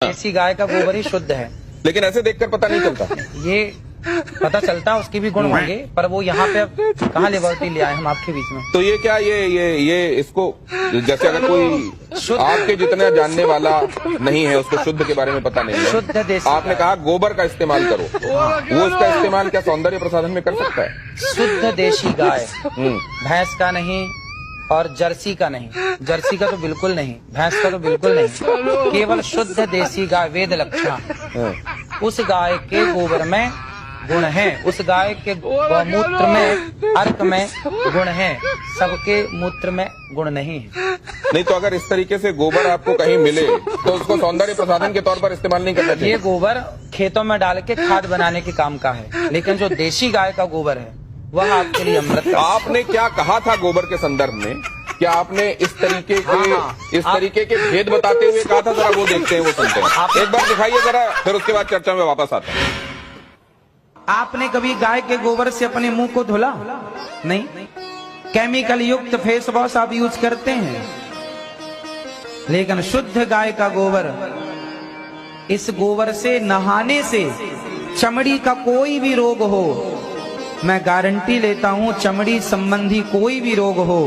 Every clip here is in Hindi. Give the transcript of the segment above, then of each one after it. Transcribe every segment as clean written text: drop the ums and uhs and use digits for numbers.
देसी गाय का गोबर ही शुद्ध है। लेकिन ऐसे देखकर पता नहीं चलता। ये पता चलता उसकी भी गुण होंगे, पर वो यहाँ पे कहाँ लिबर्टी ले आए हम आपके बीच में। तो ये क्या ये इसको जैसे अगर कोई आपके जितना जानने वाला नहीं है, उसको शुद्ध के बारे में पता नहीं है, शुद्ध देसी आपने कहा गोबर का इस्तेमाल करो, वो इसका इस्तेमाल क्या सौंदर्य प्रसाधन में कर सकता है? शुद्ध देसी गाय, भैंस का नहीं और जर्सी का नहीं। जर्सी का तो बिल्कुल नहीं, भैंस का तो बिल्कुल नहीं, केवल शुद्ध देसी गाय वेद लक्षण। उस गाय के गोबर में गुण है, उस गाय के मूत्र में अर्क में गुण है, सबके मूत्र में गुण नहीं है। नहीं तो अगर इस तरीके से गोबर आपको कहीं मिले तो उसको सौंदर्य प्रसाधन के तौर पर इस्तेमाल नहीं करना चाहिए। ये गोबर खेतों में डाल के खाद बनाने के काम का है, लेकिन जो देसी गाय का गोबर है वह आपके लिए अमृत का। आपने क्या कहा था गोबर के संदर्भ में? क्या आपने इस तरीके के भेद बताते हुए कहा था? जरा वो देखते हैं, वो सुनते हैं। एक बार दिखाइए जरा, फिर उसके बाद चर्चा में वापस आते हैं। आपने कभी गाय के गोबर से अपने मुंह को धुला? नहीं। केमिकल युक्त फेस वॉश आप यूज करते हैं, लेकिन शुद्ध गाय का गोबर, इस गोबर से नहाने से चमड़ी का कोई भी रोग हो, मैं गारंटी लेता हूं, चमड़ी संबंधी कोई भी रोग हो,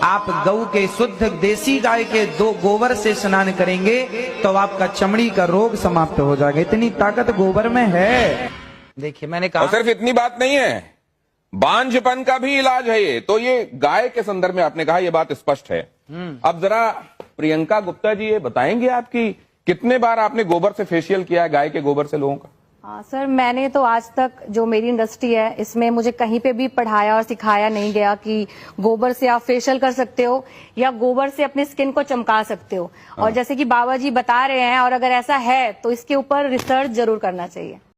आप गऊ के शुद्ध देसी गाय के दो गोबर से स्नान करेंगे तो आपका चमड़ी का रोग समाप्त हो जाएगा। इतनी ताकत गोबर में है। देखिए मैंने कहा, और सिर्फ इतनी बात नहीं है, बांझपन का भी इलाज है ये। तो ये गाय के संदर्भ में आपने कहा, ये बात स्पष्ट है। अब जरा प्रियंका गुप्ता जी ये बताएंगे आपकी कितने बार आपने गोबर से फेशियल किया है, गाय के गोबर से लोगों का? सर मैंने तो आज तक, जो मेरी इंडस्ट्री है इसमें मुझे कहीं पे भी पढ़ाया और सिखाया नहीं गया कि गोबर से आप फेशियल कर सकते हो या गोबर से अपने स्किन को चमका सकते हो। और जैसे कि बाबा जी बता रहे हैं, और अगर ऐसा है तो इसके ऊपर रिसर्च जरूर करना चाहिए।